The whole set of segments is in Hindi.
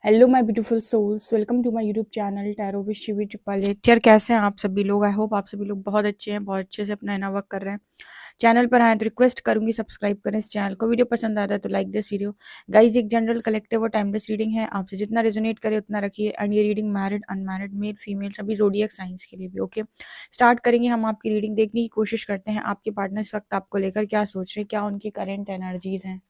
Hello my beautiful souls, welcome to my YouTube channel tarot with Shivi triple eight. यार कैसे हैं आप सभी लोग? आई होप आप सभी लोग बहुत अच्छे हैं, बहुत अच्छे से अपना इना वर्क कर रहे हैं। चैनल पर आए तो रिक्वेस्ट करूंगी सब्सक्राइब करें इस चैनल को। वीडियो पसंद आता है तो लाइक दिस वीडियो। गाइज, एक जनरल कलेक्टिव और टाइमलेस रीडिंग है, आपसे जितना रेजोनेट करे उतना रखिए। एंड ये reading married unmarried male female सभी जोडियक साइंस के लिए भी ओके। स्टार्ट करेंगे हम आपकी रीडिंग। देखने की कोशिश करते हैं आपके पार्टनर इस वक्त आपको लेकर क्या सोच रहे हैं, क्या उनकी करेंट एनर्जीज हैं।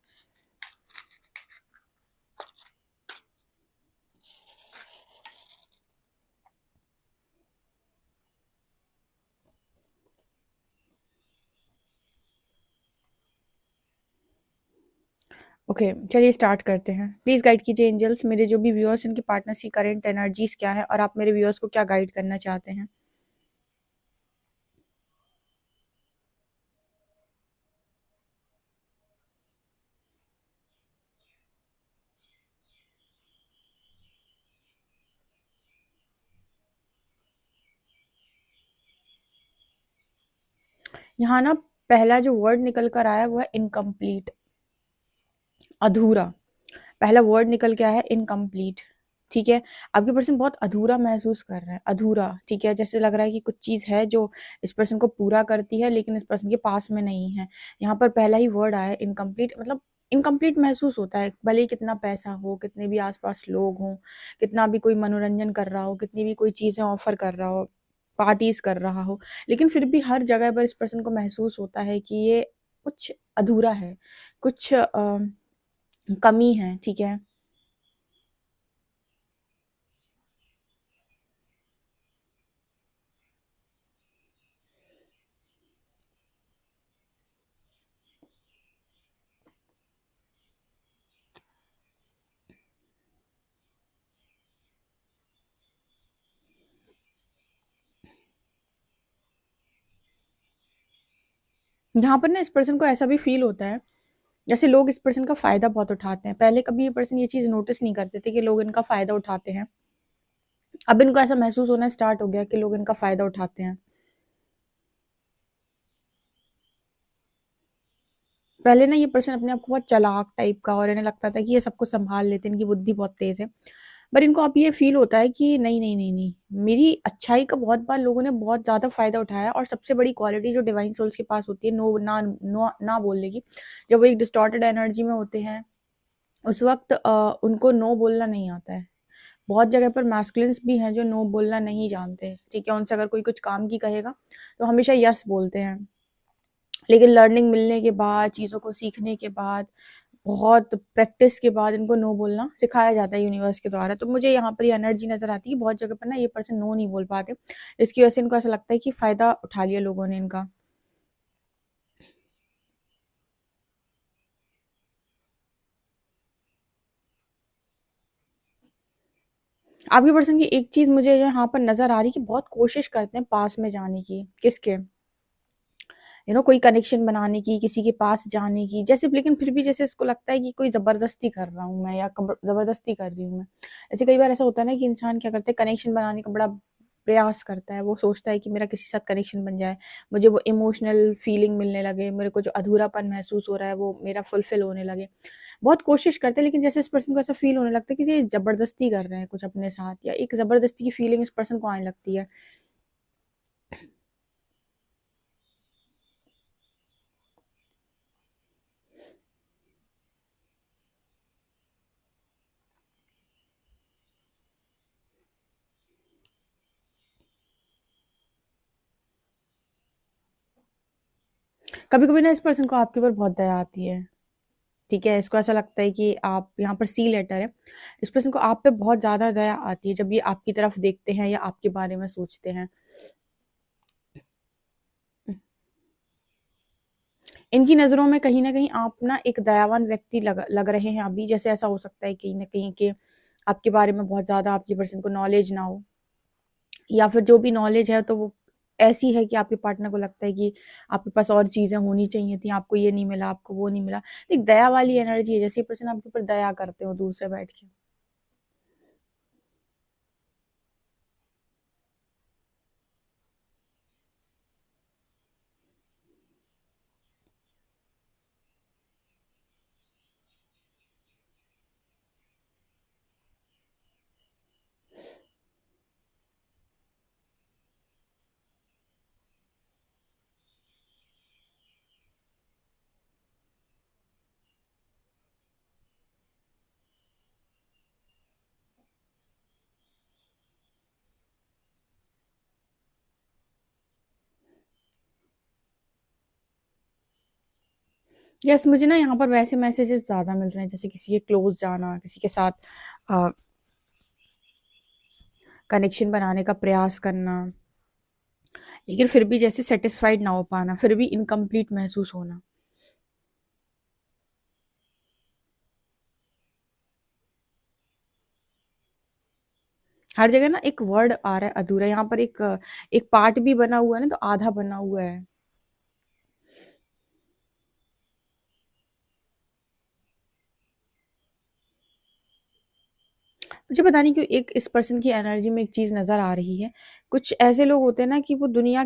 ओके, चलिए स्टार्ट करते हैं। प्लीज गाइड कीजिए एंजल्स, मेरे जो भी व्यूअर्स उनकी पार्टनर्स की करंट एनर्जीज क्या है और आप मेरे व्यूअर्स को क्या गाइड करना चाहते हैं। यहाँ ना पहला जो वर्ड निकल कर आया वो है इनकम्प्लीट, अधूरा। पहला वर्ड निकल के आया है इनकम्प्लीट। ठीक है, आपके पर्सन बहुत अधूरा महसूस कर रहा है, अधूरा। ठीक है, जैसे लग रहा है कि कुछ चीज है जो इस पर्सन को पूरा करती है लेकिन इस पर्सन के पास में नहीं है। यहाँ पर पहला ही वर्ड आया है इनकम्प्लीट, मतलब इनकम्प्लीट महसूस होता है। भले ही कितना पैसा हो, कितने भी आसपास लोग हों, कितना भी कोई मनोरंजन कर रहा हो, कितनी भी कोई चीजें ऑफर कर रहा हो, पार्टीज कर रहा हो, लेकिन फिर भी हर जगह पर इस पर्सन को महसूस होता है कि ये कुछ अधूरा है, कुछ कमी है। ठीक है, यहाँ पर ना इस पर्सन को ऐसा भी फील होता है जैसे लोग इस पर्सन का फायदा बहुत उठाते हैं। पहले कभी ये पर्सन ये चीज नोटिस नहीं करते थे कि लोग इनका फायदा उठाते हैं। अब इनको ऐसा महसूस होना स्टार्ट हो गया कि लोग इनका फायदा उठाते हैं। पहले ना ये पर्सन अपने आप को बहुत चालाक टाइप का, और इन्हें लगता था कि ये सब कुछ संभाल लेते हैं, इनकी बुद्धि बहुत तेज है। पर इनको अब ये फील होता है कि नहीं नहीं नहीं नहीं, मेरी अच्छाई का बहुत बार लोगों ने बहुत ज्यादा फायदा उठाया। और सबसे बड़ी क्वालिटी जो डिवाइन सोल्स के पास होती है, नो ना नो ना बोलने की। जब वो एक डिस्टॉर्टेड एनर्जी में होते हैं उस वक्त उनको नो बोलना नहीं आता है। बहुत जगह पर मैस्कुलिन्स भी हैं जो नो बोलना नहीं जानते। ठीक है, उनसे अगर कोई कुछ काम की कहेगा तो हमेशा यस बोलते हैं, लेकिन लर्निंग मिलने के बाद, चीज़ों को सीखने के बाद, बहुत प्रैक्टिस के बाद इनको नो बोलना सिखाया जाता है यूनिवर्स के द्वारा। तो मुझे यहाँ पर ये एनर्जी नजर आती है बहुत जगह पर ना ये पर्सन नो नहीं बोल पाते, इसकी वजह से इनको ऐसा लगता है कि फायदा उठा लिया लोगों ने इनका। आपके पर्सन की एक चीज मुझे यहाँ पर नजर आ रही है कि बहुत कोशिश करते हैं पास में जाने की, किसके, कोई कनेक्शन बनाने की, किसी के पास जाने की, जैसे, लेकिन फिर भी जैसे इसको लगता है कि कोई जबरदस्ती कर रहा हूँ मैं, या जबरदस्ती कर रही हूँ मैं। ऐसे कई बार ऐसा होता है ना कि इंसान क्या करते हैं, कनेक्शन बनाने का बड़ा प्रयास करता है। वो सोचता है कि मेरा किसी के साथ कनेक्शन बन जाए, मुझे वो इमोशनल फीलिंग मिलने लगे, मेरे को जो अधूरापन महसूस हो रहा है वो मेरा फुलफिल होने लगे। बहुत कोशिश करते हैं, लेकिन जैसे इस पर्सन को ऐसा फील होने लगता है कि ये जबरदस्ती कर रहे हैं कुछ अपने साथ, या एक जबरदस्ती की फीलिंग इस पर्सन को आने लगती है। कभी कभी ना इस पर्सन को आपके ऊपर बहुत दया आती है। ठीक है, इसको ऐसा लगता है कि आप, यहाँ पर सी लेटर है, इस पर्सन को आप पे बहुत ज्यादा दया आती है जब ये आपकी तरफ देखते हैं या आपके बारे में सोचते हैं। इनकी नजरों में कहीं ना कहीं आप ना एक दयावान व्यक्ति लग रहे हैं अभी। जैसे ऐसा हो सकता है कहीं ना कहीं कि आपके बारे में बहुत ज्यादा आपकी पर्सन को नॉलेज ना हो, या फिर जो भी नॉलेज है तो वो ऐसी है कि आपके पार्टनर को लगता है कि आपके पास और चीजें होनी चाहिए थी, आपको ये नहीं मिला, आपको वो नहीं मिला। तो एक दया वाली एनर्जी है, जैसे पर्सन आपके ऊपर दया करते हो दूर से बैठ के। यस, मुझे ना यहाँ पर वैसे मैसेजेस ज़्यादा मिल रहे हैं, जैसे किसी के क्लोज़ जाना, किसी के साथ अ, कनेक्शन बनाने का प्रयास करना, लेकिन फिर भी जैसे सैटिस्फाइड ना हो पाना, फिर भी इनकम्प्लीट महसूस होना। हर जगह ना एक वर्ड आ रहा है अधूरा, यहाँ पर एक पार्ट भी बना हुआ है ना, तो आधा बना हुआ है। मुझे पता नहीं क्यों एक इस पर्सन की एनर्जी में एक चीज़ नज़र आ रही है। कुछ ऐसे लोग होते हैं ना कि वो दुनिया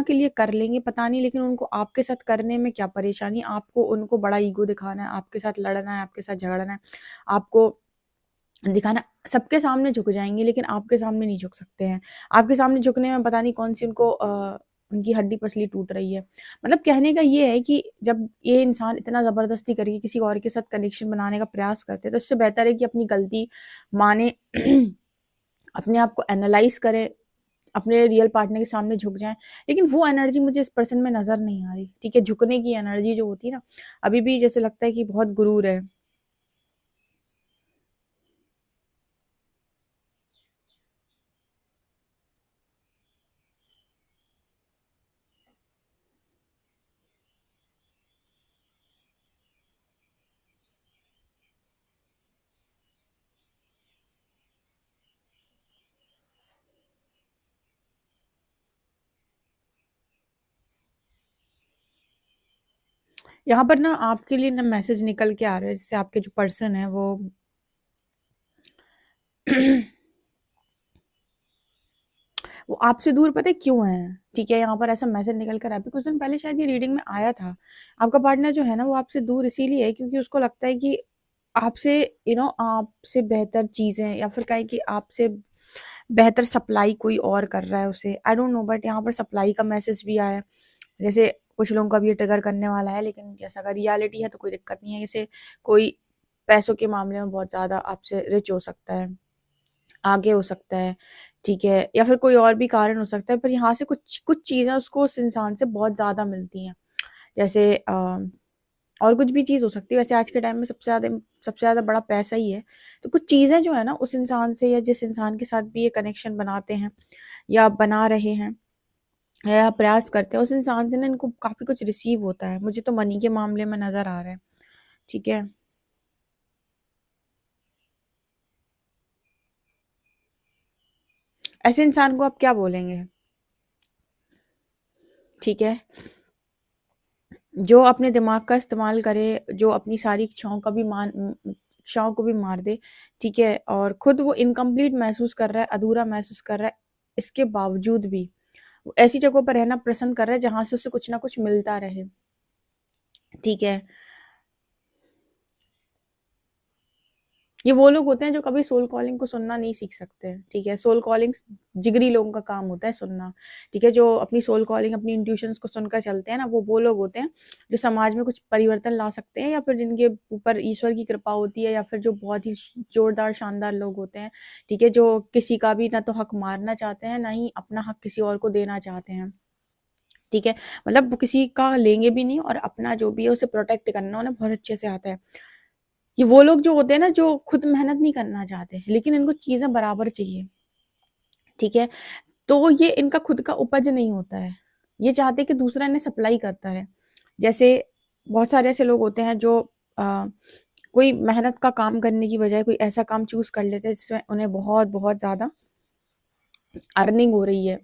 के लिए कर लेंगे पता नहीं, लेकिन उनको आपके साथ करने में क्या परेशानी, आपको उनको बड़ा ईगो दिखाना है, आपके साथ लड़ना है, आपके साथ झगड़ना है, आपको दिखाना, सबके सामने झुक जाएँगे लेकिन आपके सामने नहीं झुक सकते हैं। आपके सामने झुकने में पता नहीं कौन-सी उनकी हड्डी-पसली टूट रही है। मतलब कहने का ये है कि जब ये इंसान इतना ज़बरदस्ती करके किसी और के साथ कनेक्शन बनाने का प्रयास करते हैं, तो इससे बेहतर है कि अपनी गलती माने, अपने आप को एनालाइज़ करें, अपने रियल पार्टनर के सामने झुक जाएँ। लेकिन वो एनर्जी मुझे इस पर्सन में नज़र नहीं आ रही, ठीक है? झुकने की एनर्जी जो होती है ना, अभी भी जैसे लगता है कि बहुत गुरूर है। यहाँ पर ना आपके लिए ना मैसेज निकल के आ रहा है, जैसे आपके जो पर्सन है वो वो आपसे दूर पता है क्यों है? ठीक है, यहाँ पर ऐसा मैसेज निकल कर आया, अभी कुछ दिन पहले शायद ये रीडिंग में आया था। आपका पार्टनर जो है ना वो आपसे दूर इसीलिए है क्योंकि उसको लगता है कि आपसे आपसे बेहतर चीज़ें या फिर कहें कि आपसे बेहतर सप्लाई कोई और कर रहा है उसे। आई डोंट नो, बट यहाँ पर सप्लाई का मैसेज भी आया है। जैसे कुछ लोगों को अब ये ट्रिगर करने वाला है, लेकिन जैसा अगर रियलिटी है तो कोई दिक्कत नहीं है। जैसे कोई पैसों के मामले में बहुत ज़्यादा आपसे रिच हो सकता है, आगे हो सकता है, ठीक है? या फिर कोई और भी कारण हो सकता है, पर यहाँ से कुछ कुछ चीज़ें उसको उस इंसान से बहुत ज़्यादा मिलती हैं। जैसे और कुछ भी चीज़ हो सकती है, वैसे आज के टाइम में सबसे ज़्यादा बड़ा पैसा ही है। तो कुछ चीज़ें जो है ना उस इंसान से या जिस इंसान के साथ भी ये कनेक्शन बनाते हैं या बना रहे हैं या प्रयास करते हैं, उस इंसान से ना इनको काफ़ी कुछ रिसीव होता है। मुझे तो मनी के मामले में नज़र आ रहा है, ठीक है? ऐसे इंसान को आप क्या बोलेंगे? ठीक है? जो अपने दिमाग का इस्तेमाल करे, जो अपनी सारी इच्छाओं को भी मार दे, ठीक है? और खुद वो इनकम्प्लीट महसूस कर रहा है, अधूरा महसूस कर रहा है, इसके बावजूद भी वो ऐसी जगहों पर रहना पसंद कर रहा है जहाँ से उसे कुछ ना कुछ मिलता रहे, ठीक है? ये वो लोग होते हैं जो कभी सोल कॉलिंग को सुनना नहीं सीख सकते, ठीक है? सोल कॉलिंग जिगरी लोगों का काम होता है सुनना, ठीक है? जो अपनी सोल कॉलिंग, अपनी इंट्यूशंस को सुनकर चलते हैं ना, वो लोग होते हैं जो समाज में कुछ परिवर्तन ला सकते हैं या फिर जिनके ऊपर ईश्वर की कृपा होती है या फिर जो बहुत ही जोरदार, शानदार लोग होते हैं, ठीक है? जो किसी का भी ना तो हक मारना चाहते हैं, ना ही अपना हक किसी और को देना चाहते हैं, ठीक है? मतलब वो किसी का लेंगे भी नहीं और अपना जो भी है उसे प्रोटेक्ट करना उन्हें बहुत अच्छे से आता है। ये वो लोग जो होते हैं ना जो खुद मेहनत नहीं करना चाहते, लेकिन इनको चीज़ें बराबर चाहिए, ठीक है? तो ये इनका खुद का उपज नहीं होता है। ये चाहते हैं कि दूसरा इन्हें सप्लाई करता रहे। जैसे बहुत सारे ऐसे लोग होते हैं जो अ, कोई मेहनत का काम करने की बजाय कोई ऐसा काम चूज़ कर लेते हैं जिसमें उन्हें बहुत-बहुत ज़्यादा अर्निंग हो रही है।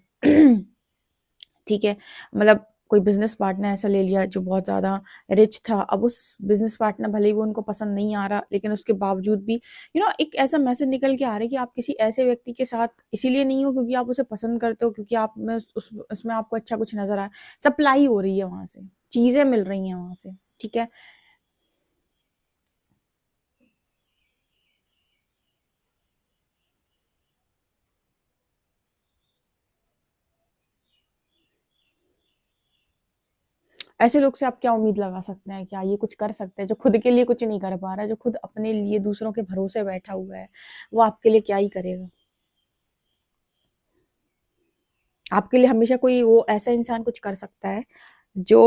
ठीक है? मतलब कोई बिज़नेस पार्टनर ऐसा ले लिया जो बहुत ज़्यादा रिच था, अब उस बिज़नेस पार्टनर भले ही वो उनको पसंद नहीं आ रहा, लेकिन उसके बावजूद भी एक ऐसा मैसेज निकल के आ रहा है कि आप किसी ऐसे व्यक्ति के साथ इसीलिए नहीं हो क्योंकि आप उसे पसंद करते हो, क्योंकि आप में उसमें आपको अच्छा कुछ नज़र आया, सप्लाई हो रही है वहाँ से, चीज़ें मिल रही हैं वहाँ से, ठीक है? ऐसे लोग से आप क्या उम्मीद लगा सकते हैं? क्या ये कुछ कर सकते हैं? जो खुद के लिए कुछ नहीं कर पा रहा है, जो खुद अपने लिए दूसरों के भरोसे बैठा हुआ है, वो आपके लिए क्या ही करेगा? आपके लिए हमेशा कोई वो ऐसा इंसान कुछ कर सकता है जो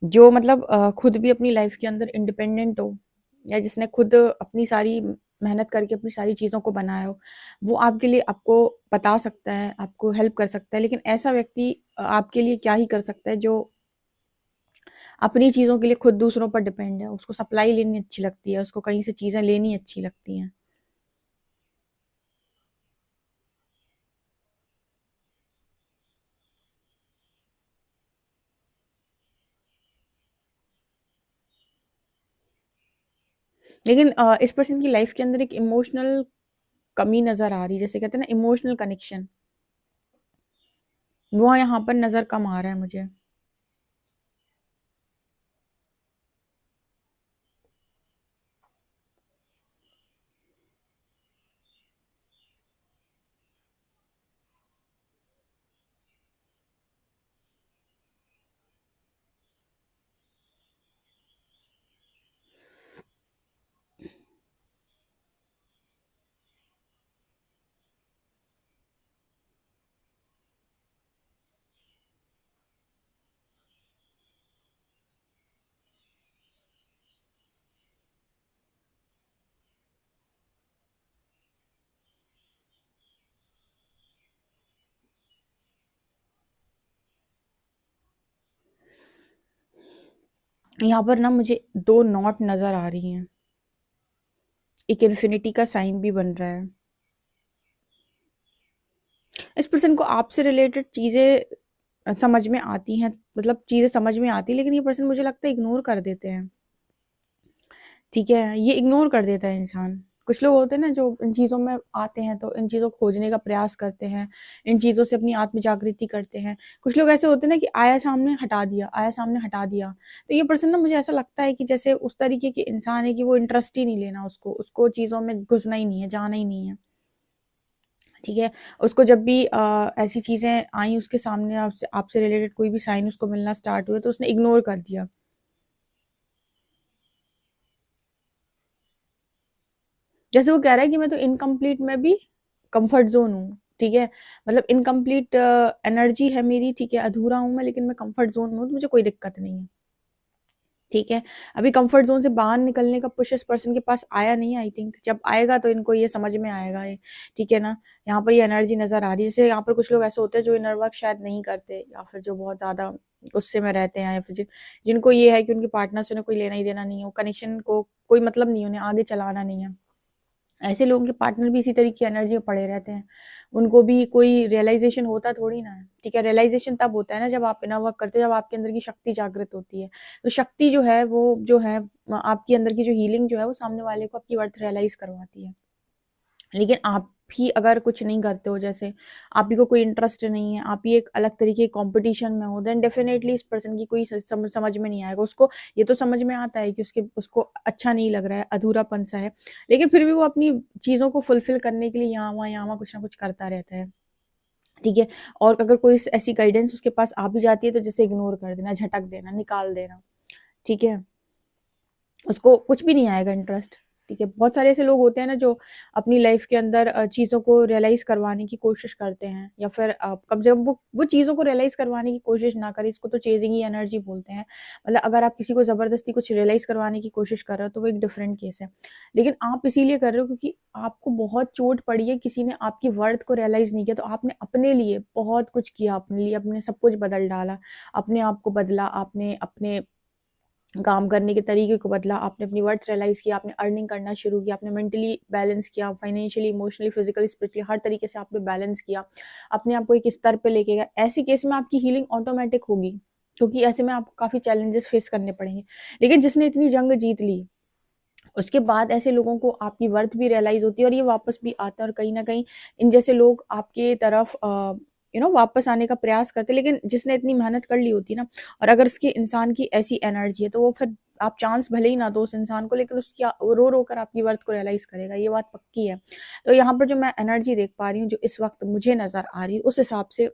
जो मतलब खुद भी अपनी लाइफ के अंदर इंडिपेंडेंट हो, या जिसने खुद अपनी सारी मेहनत करके अपनी सारी चीज़ों को बनाया हो, वो आपके लिए आपको बता सकता है, आपको हेल्प कर सकता है। लेकिन ऐसा व्यक्ति आपके लिए क्या ही कर सकता है जो अपनी चीज़ों के लिए खुद दूसरों पर डिपेंड है। उसको सप्लाई लेनी अच्छी लगती है, उसको कहीं से चीज़ें लेनी अच्छी लगती हैं। लेकिन इस पर्सन की लाइफ के अंदर एक इमोशनल कमी नज़र आ रही है, जैसे कहते हैं ना इमोशनल कनेक्शन, वो यहाँ पर नज़र कम आ रहा है मुझे। यहाँ पर ना मुझे 2 नॉट नज़र आ रही हैं। एक इन्फिनिटी का साइन भी बन रहा है। इस पर्सन को आपसे रिलेटेड चीज़ें समझ में आती हैं, मतलब चीज़ें समझ में आती हैं, लेकिन ये पर्सन मुझे लगता है इग्नोर कर देते हैं। ठीक है? ये इग्नोर कर देता है इंसान। कुछ लोग होते हैं ना जो इन चीज़ों में आते हैं तो इन चीज़ों को खोजने का प्रयास करते हैं, इन चीज़ों से अपनी आत्म जागृति करते हैं। कुछ लोग ऐसे होते हैं ना कि आया सामने हटा दिया, आया सामने हटा दिया। तो ये पर्सन ना मुझे ऐसा लगता है कि जैसे उस तरीके के इंसान है कि वो इंटरेस्ट ही नहीं लेना उसको, उसको चीज़ों में घुसना ही नहीं है, जाना ही नहीं है। ठीक है? उसको जब भी ऐसी चीज़ें आई उसके सामने, आपसे आपसे रिलेटेड कोई भी साइन उसको मिलना स्टार्ट हुए तो उसने इग्नोर कर दिया। जैसे वो कह रहा है कि मैं तो इनकम्प्लीट में भी कंफर्ट ज़ोन हूँ, ठीक है? मतलब इनकम्प्लीट एनर्जी है मेरी, ठीक है? अधूरा हूँ मैं, लेकिन मैं कंफर्ट ज़ोन में हूँ, तो मुझे कोई दिक्कत नहीं है, ठीक है? अभी कंफर्ट ज़ोन से बाहर निकलने का पुश इस पर्सन के पास आया नहीं है आई थिंक। जब आएगा तो इनको ये समझ में आएगा ये, ठीक है ना? यहाँ पर ये एनर्जी नज़र आ रही है। जैसे यहाँ पर कुछ लोग ऐसे होते हैं जो इनर वर्क शायद नहीं करते, या फिर जो बहुत ज़्यादा गुस्से में रहते हैं, या फिर जिनको ये है कि उनके पार्टनर से उन्हें कोई लेना ही देना नहीं है, कनेक्शन को कोई मतलब नहीं है, उन्हें आगे चलाना नहीं है। ऐसे लोगों के पार्टनर भी इसी तरह की एनर्जी में पड़े रहते हैं। उनको भी कोई रियलाइज़ेशन होता थोड़ी ना है, ठीक है? रियलाइज़ेशन तब होता है ना जब आप इनर वर्क करते हो, जब आपके अंदर की शक्ति जागृत होती है। तो शक्ति जो है वो जो है आपके अंदर की जो हीलिंग जो है वो सामने वाले को आपकी वर्थ रियलाइज़ करवाती है। लेकिन आप ही अगर कुछ नहीं करते हो, जैसे आप ही को कोई इंटरेस्ट नहीं है, आप ही एक अलग तरीके के कॉम्पिटिशन में हो, देन डेफिनेटली इस पर्सन की कोई समझ में नहीं आएगा। उसको ये तो समझ में आता है कि उसको अच्छा नहीं लग रहा है, अधूरापन सा है, लेकिन फिर भी वो अपनी चीज़ों को फुलफिल करने के लिए यहाँ वहाँ कुछ ना कुछ करता रहता है। ठीक है? और अगर कोई ऐसी गाइडेंस उसके पास आ भी जाती है तो जैसे इग्नोर कर देना, झटक देना, निकाल देना। ठीक है? उसको कुछ भी नहीं आएगा इंटरेस्ट, ठीक है? बहुत सारे ऐसे लोग होते हैं ना जो अपनी लाइफ के अंदर चीज़ों को रियलाइज़ करवाने की कोशिश करते हैं, या फिर कब जब वो चीज़ों को रियलाइज़ करवाने की कोशिश ना करें, इसको तो चेज़िंग ही एनर्जी बोलते हैं। मतलब अगर आप किसी को ज़बरदस्ती कुछ रियलाइज़ करवाने की कोशिश कर रहे हो तो वो एक डिफरेंट केस है। लेकिन आप इसीलिए कर रहे हो क्योंकि आपको बहुत चोट पड़ी है, किसी ने आपकी वर्थ को रियलाइज़ नहीं किया, तो आपने अपने लिए बहुत कुछ किया, अपने लिए अपने सब कुछ बदल डाला, अपने आप को बदला, आपने अपने काम करने के तरीके को बदला, आपने अपनी वर्थ रियलाइज़ किया, आपने अर्निंग करना शुरू किया, आपने मेंटली बैलेंस किया, फाइनेंशियली, इमोशनली, फिज़िकली, स्पिरिचुअली हर तरीके से आपने बैलेंस किया, अपने आप को एक स्तर पे लेके गए। ऐसी केस में आपकी हीलिंग ऑटोमैटिक होगी, क्योंकि ऐसे में आपको काफ़ी चैलेंजेस फेस करने पड़ेंगे। लेकिन जिसने इतनी जंग जीत ली, उसके बाद ऐसे लोगों को आपकी वर्थ भी रियलाइज़ होती है और ये वापस भी आता है, और कहीं न कहीं इन जैसे लोग आपके तरफ वापस आने का प्रयास करते हैं। लेकिन जिसने इतनी मेहनत कर ली होती है ना, और अगर उसके इंसान की ऐसी एनर्जी है, तो वो फिर आप चांस भले ही ना दो उस इंसान को, लेकिन उसकी रो-रो कर आपकी वर्थ को रियलाइज़ करेगा, ये बात पक्की है। तो यहाँ पर जो मैं एनर्जी देख पा रही हूँ, जो इस वक़्त मुझे नज़र आ रही है, उस हिसाब से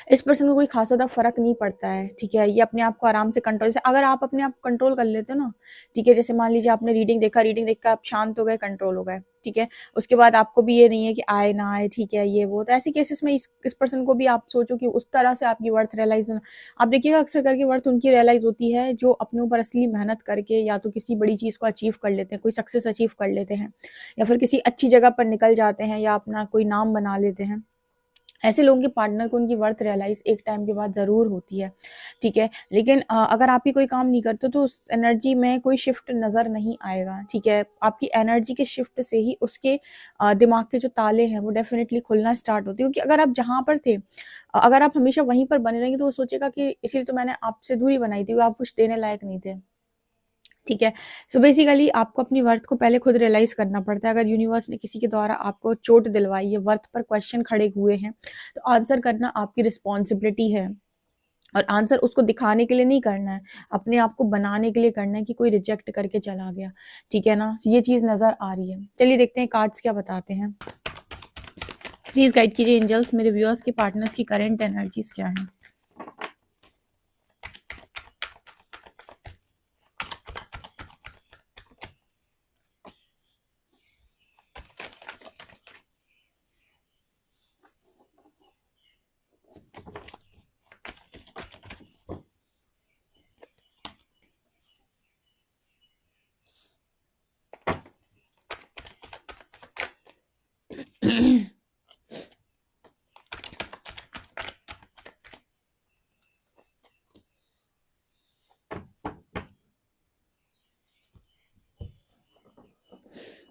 इस पर्सन को कोई खास ज़्यादा फ़र्क नहीं पड़ता है, ठीक है? ये अपने आप को आराम से कंट्रोल, जैसे अगर आप अपने आप को कंट्रोल कर लेते हो ना, ठीक है? जैसे मान लीजिए आपने रीडिंग देखा, रीडिंग देखकर आप शांत हो गए, कंट्रोल हो गए, ठीक है? उसके बाद आपको भी ये नहीं है कि आए ना आए, ठीक है? ये वो, तो ऐसे केसेस में इस पर्सन को भी आप सोचो कि उस तरह से आपकी वर्थ रियलाइज़ होना, आप देखिएगा अक्सर करके वर्थ उनकी रियलाइज़ होती है जो अपने ऊपर असली मेहनत करके या तो किसी बड़ी चीज़ को अचीव कर लेते हैं, कोई सक्सेस अचीव कर लेते हैं, या फिर किसी अच्छी जगह पर निकल जाते हैं या अपना कोई नाम बना लेते हैं। ऐसे लोगों के पार्टनर को उनकी वर्थ रियलाइज़ एक टाइम के बाद ज़रूर होती है, ठीक है? लेकिन अगर आप ही कोई काम नहीं करते तो उस एनर्जी में कोई शिफ्ट नज़र नहीं आएगा, ठीक है? आपकी एनर्जी के शिफ्ट से ही उसके दिमाग के जो ताले हैं वो डेफ़िनेटली खुलना स्टार्ट होते हैं, क्योंकि अगर आप जहाँ पर थे, अगर आप हमेशा वहीं पर बने रहेंगे तो वो सोचेगा कि इसीलिए तो मैंने आपसे दूरी बनाई थी, आप कुछ देने लायक नहीं थे। ठीक है? सो बेसिकली आपको अपनी वर्थ को पहले खुद रियलाइज़ करना पड़ता है। अगर यूनिवर्स ने किसी के द्वारा आपको चोट दिलवाई है, वर्थ पर क्वेश्चन खड़े हुए हैं, तो आंसर करना आपकी रिस्पॉन्सिबिलिटी है, और आंसर उसको दिखाने के लिए नहीं करना है, अपने आप को बनाने के लिए करना है कि कोई रिजेक्ट करके चला गया, ठीक है ना? ये चीज़ नज़र आ रही है। चलिए देखते हैं कार्ड्स क्या बताते हैं। प्लीज़ गाइड कीजिए एंजल्स, मेरे व्यूअर्स के पार्टनर्स की करंट एनर्जीज़ क्या हैं?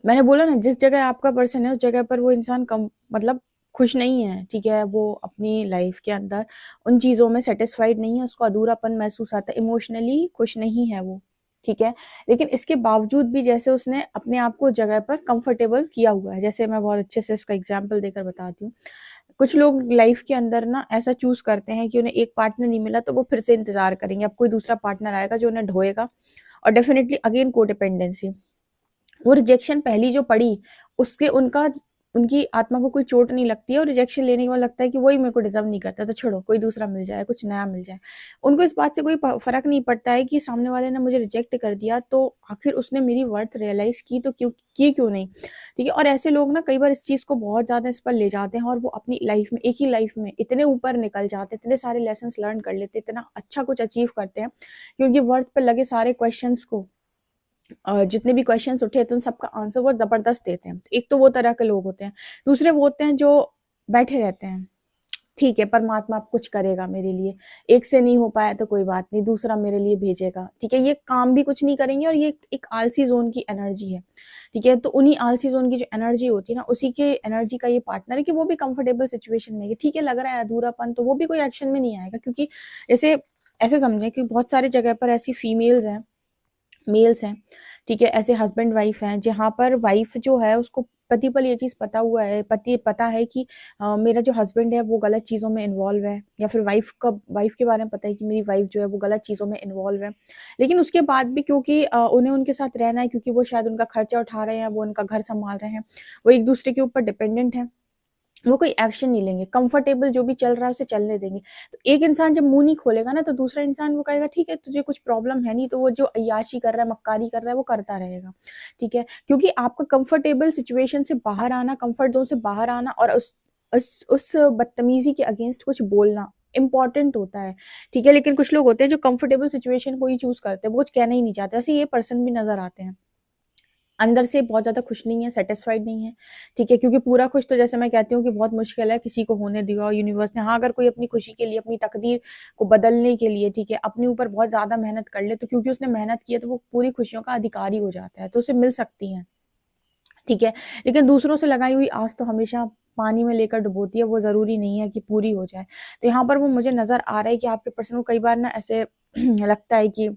मैंने बोला ना, जिस जगह आपका पर्सन है उस जगह पर वो इंसान कम मतलब खुश नहीं है, ठीक है? वो अपनी लाइफ के अंदर उन चीज़ों में सैटिस्फाइड नहीं है, उसको अधूरापन महसूस आता है, इमोशनली खुश नहीं है वो, ठीक है? लेकिन इसके बावजूद भी जैसे उसने अपने आप को उस जगह पर कंफर्टेबल किया हुआ है, जैसे मैं बहुत अच्छे से इसका एग्जांपल देकर बताती हूँ। कुछ लोग लाइफ के अंदर ना ऐसा चूज़ करते हैं कि उन्हें एक पार्टनर नहीं मिला तो वो फिर से इंतज़ार करेंगे, अब कोई दूसरा पार्टनर आएगा जो उन्हें ढोएगा, और डेफिनिटली अगेन कोडिपेंडेंसी। वो रिजेक्शन पहली जो पड़ी, उसके उनका उनकी आत्मा को कोई चोट नहीं लगती है, और रिजेक्शन लेने के बाद लगता है कि वही मेरे को डिज़र्व नहीं करता, तो छोड़ो, कोई दूसरा मिल जाए, कुछ नया मिल जाए। उनको इस बात से कोई प फ़र्क नहीं पड़ता है कि सामने वाले ने मुझे रिजेक्ट कर दिया, तो आखिर उसने मेरी वर्थ रियलाइज़ की तो क्यों नहीं? ठीक है? और ऐसे लोग ना कई बार इस चीज़ को बहुत ज़्यादा इस पर ले जाते हैं, और वो अपनी लाइफ़ में, एक ही लाइफ़ में इतने ऊपर निकल जाते हैं, इतने सारे लेसन्स लर्न कर लेते हैं, इतना अच्छा कुछ अचीव करते हैं, कि उनकी वर्थ पे लगे सारे क्वेश्चन्स को, जितने भी क्वेश्चंस उठे थे उन सबका आंसर बहुत ज़बरदस्त देते हैं। एक तो वो तरह के लोग होते हैं। दूसरे वो होते हैं जो बैठे रहते हैं, ठीक है, परमात्मा अब कुछ करेगा मेरे लिए, एक से नहीं हो पाया तो कोई बात नहीं, दूसरा मेरे लिए भेजेगा, ठीक है? ये काम भी कुछ नहीं करेंगे, और ये एक आलसी ज़ोन की एनर्जी है, ठीक है? तो उन्हीं आलसी ज़ोन की जो एनर्जी होती है ना, उसी के एनर्जी का ये पार्टनर है कि वो भी कंफर्टेबल सिचुएशन में है, ठीक है, लग रहा है अधूरापन, तो वो भी कोई एक्शन में नहीं आएगा, क्योंकि जैसे ऐसे समझें कि बहुत सारी जगह पर ऐसी फीमेल्स हैं, मेल्स हैं, ठीक है? ऐसे हस्बैंड वाइफ हैं, जहाँ पर वाइफ जो है उसको पति पर ये चीज़ पता हुआ है, पति पता है कि मेरा जो हस्बैंड है वो गलत चीज़ों में इन्वॉल्व है, या फिर वाइफ के बारे में पता है कि मेरी वाइफ जो है वो गलत चीज़ों में इन्वॉल्व है। लेकिन उसके बाद भी क्योंकि उन्हें उनके साथ रहना है, क्योंकि वो शायद उनका खर्चा उठा रहे हैं, वो उनका घर सँभाल रहे हैं, वो एक-दूसरे के ऊपर डिपेंडेंट हैं। वो कोई एक्शन नहीं लेंगे, कंफर्टेबल जो भी चल रहा है उसे चलने देंगे। तो एक इंसान जब मुँह नहीं खोलेगा ना, तो दूसरा इंसान वो कहेगा ठीक है, तुझे कुछ प्रॉब्लम है नहीं, तो वो जो अय्याशी कर रहा है, मक्कारी कर रहा है, वो करता रहेगा, ठीक है? क्योंकि आपका कंफर्टेबल सिचुएशन से बाहर आना, कंफर्ट ज़ोन से बाहर आना, और उस बदतमीज़ी के अगेंस्ट कुछ बोलना इम्पोर्टेंट होता है, ठीक है? लेकिन कुछ लोग होते हैं जो कंफर्टेबल सिचुएशन को ही चूज़ करते हैं, वो कुछ कहना ही नहीं चाहते, ऐसे ये पर्सन भी नज़र आते हैं। अंदर से बहुत ज़्यादा खुश नहीं है, सैटिस्फाइड नहीं है, ठीक है? क्योंकि पूरा खुश तो जैसे मैं कहती हूँ कि बहुत मुश्किल है किसी को होने दिया हो यूनिवर्स ने। हाँ, अगर कोई अपनी खुशी के लिए, अपनी तकदीर को बदलने के लिए, ठीक है, अपने ऊपर बहुत ज़्यादा मेहनत कर ले, तो क्योंकि उसने मेहनत की है, तो वो पूरी खुशियों का अधिकारी हो जाता है, तो उसे मिल सकती हैं, ठीक है? लेकिन दूसरों से लगाई हुई आस तो हमेशा पानी में लेकर डुबोती है, वो ज़रूरी नहीं है कि पूरी हो जाए। तो यहाँ पर वो मुझे नज़र आ रहा है कि आपके पर्सन को कई बार ना ऐसे लगता है कि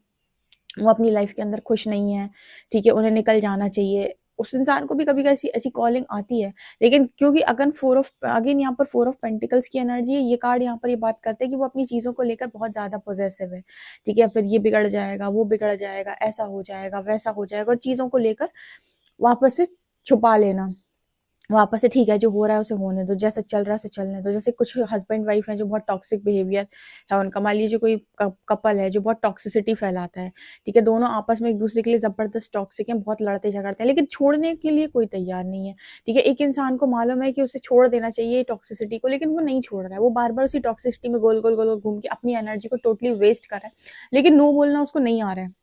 वो अपनी लाइफ के अंदर खुश नहीं है, ठीक है? उन्हें निकल जाना चाहिए। उस इंसान को भी कभी ऐसी ऐसी कॉलिंग आती है, लेकिन क्योंकि अगन 4 ऑफ पेंटिकल्स की एनर्जी है, ये कार्ड यहाँ पर ये बात करते हैं कि वो अपनी चीज़ों को लेकर बहुत ज़्यादा पॉसेसिव है, ठीक है? फिर ये बिगड़ जाएगा, वो बिगड़ जाएगा, ऐसा हो जाएगा, वैसा हो जाएगा, और चीज़ों को लेकर वापस से छुपा लेना। वो आपस से ठीक है, जो हो रहा है उसे होने दो, जैसे चल रहा है उसे चलने दो। जैसे कुछ हस्बैंड वाइफ हैं जो बहुत टॉक्सिक बिहेवियर है उनका, मान लीजिए कोई कपल है जो बहुत टॉक्सिसिटी फैलाता है, ठीक है, दोनों आपस में एक दूसरे के लिए जबरदस्त टॉक्सिक हैं, बहुत लड़ते झगड़ते हैं, लेकिन छोड़ने के लिए कोई तैयार नहीं है, ठीक है। एक इंसान को मालूम है कि उसे छोड़ देना चाहिए टॉक्सिसिटी को, लेकिन वो नहीं छोड़ रहा है, वो बार बार उसी टॉक्सिसिटी में गोल गोल गोल गोल घूम के अपनी एनर्जी को टोटली वेस्ट कर रहा है, लेकिन नो बोलना उसको नहीं आ रहा है।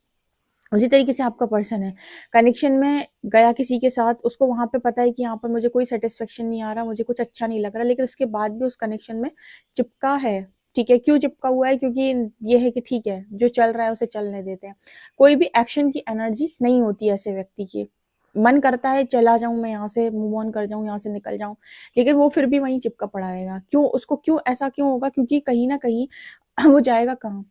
उसी तरीके से आपका पर्सन है, कनेक्शन में गया किसी के साथ, उसको वहां पे पता है कि यहाँ पर मुझे कोई सेटिस्फेक्शन नहीं आ रहा, मुझे कुछ अच्छा नहीं लग रहा, लेकिन उसके बाद भी उस कनेक्शन में चिपका है, ठीक है। क्यों चिपका हुआ है? क्योंकि ये है कि ठीक है, जो चल रहा है उसे चलने देते हैं। कोई भी एक्शन की एनर्जी नहीं होती ऐसे व्यक्ति की। मन करता है चला जाऊं मैं यहाँ से, मूव ऑन कर जाऊं, यहाँ से निकल जाऊं, लेकिन वो फिर भी वहीं चिपका पड़ा रहेगा। क्यों? उसको क्यों ऐसा क्यों होगा? क्योंकि कहीं ना कहीं वो जाएगा कहाँ?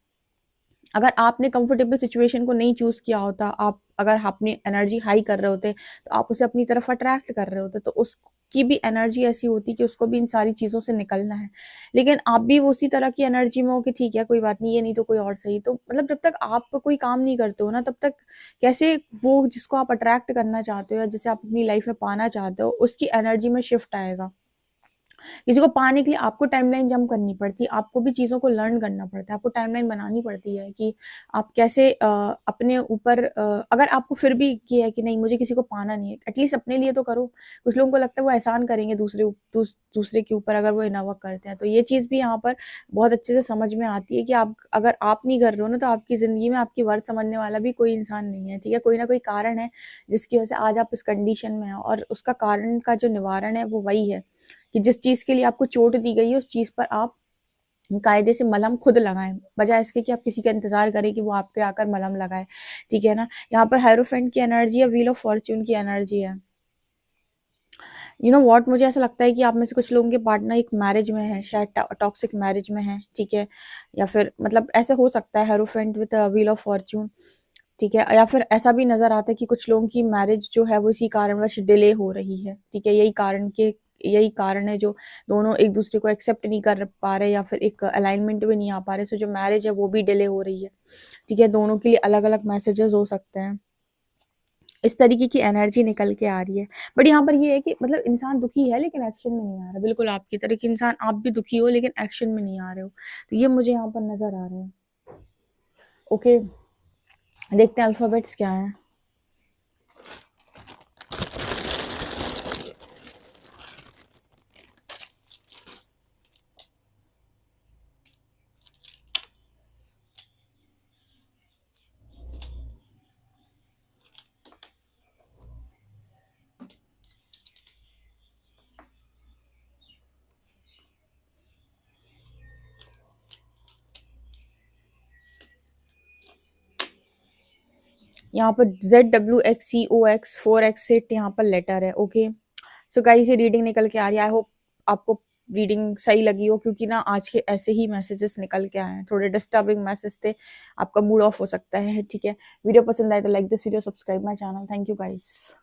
अगर आपने कंफर्टेबल सिचुएशन को नहीं चूज किया होता, आप अगर अपनी एनर्जी हाई कर रहे होते तो आप उसे अपनी तरफ अट्रैक्ट कर रहे होते, तो उसकी भी एनर्जी ऐसी होती कि उसको भी इन सारी चीजों से निकलना है, लेकिन आप भी उसी तरह की एनर्जी में हो कि ठीक है कोई बात नहीं, ये नहीं तो कोई और सही। तो मतलब जब तक आप कोई काम नहीं करते हो ना, तब तक कैसे वो जिसको आप अट्रैक्ट करना चाहते हो या जिसे आप अपनी लाइफ में पाना चाहते हो उसकी एनर्जी में शिफ्ट आएगा। किसी को पाने के लिए आपको टाइमलाइन जंप करनी पड़ती है, आपको भी चीज़ों को लर्न करना पड़ता है, आपको टाइमलाइन बनानी पड़ती है कि आप कैसे अपने ऊपर अगर आपको फिर भी ये है कि नहीं मुझे किसी को पाना नहीं है, एटलीस्ट अपने लिए तो करो। कुछ लोगों को लगता है वो एहसान करेंगे दूसरे के ऊपर अगर वो इनफ करते हैं, तो ये चीज़ भी यहाँ पर बहुत अच्छे से समझ में आती है कि आप अगर आप नहीं कर रहे हो ना, तो आपकी ज़िंदगी में आपकी वर्थ समझने वाला भी कोई इंसान नहीं है, ठीक है। कोई ना कोई कारण है जिसकी वजह से आज आप इस कंडीशन में हैं, और उसका कारण का जो निवारण है वो वही है कि जिस चीज के लिए आपको चोट दी गई है उस चीज पर आप कायदे से मलहम खुद लगाएं, बजाय इसके कि आप किसी का इंतजार करें कि वो आपके आकर मलहम लगाए, ठीक है ना। यहाँ पर हायरोफेंट की एनर्जी है, व्हील ऑफ फॉर्च्यून की एनर्जी है। यू नो व्हाट, मुझे ऐसा लगता है कि आप में से कुछ लोगों के पार्टनर एक मैरिज में है, शायद टॉक्सिक मैरिज में है, ठीक है, या फिर मतलब ऐसे हो सकता है hierophant with wheel of Fortune, ठीक है। या फिर ऐसा भी नजर आता है कि कुछ लोगों की मैरिज जो है वो इसी कारणवश डिले हो रही है, ठीक है। यही कारण है जो दोनों एक दूसरे को एक्सेप्ट नहीं कर पा रहे या फिर एक अलाइनमेंट में नहीं आ पा रहे, सो जो मैरिज है वो भी डिले हो रही है, ठीक है। दोनों के लिए अलग अलग मैसेजेस हो सकते हैं, इस तरीके की एनर्जी निकल के आ रही है। बट यहाँ पर ये है कि मतलब इंसान दुखी है लेकिन एक्शन में नहीं आ रहा, बिल्कुल आपकी तरह की इंसान आप भी दुखी हो लेकिन एक्शन में नहीं आ रहे हो, तो ये मुझे यहाँ पर नजर आ रहा है। ओके, देखते हैं अल्फाबेट्स क्या है। यहाँ पर ZWXCOX4X8 यहाँ पर लेटर है। ओके, सो गाइस ये रीडिंग निकल के आ रही है। आई होप आपको रीडिंग सही लगी हो, क्योंकि ना आज के ऐसे ही मैसेजेस निकल के आए हैं, थोड़े डिस्टर्बिंग मैसेज थे, आपका मूड ऑफ हो सकता है, ठीक है। वीडियो पसंद आए तो like this video, subscribe my channel. Thank you guys.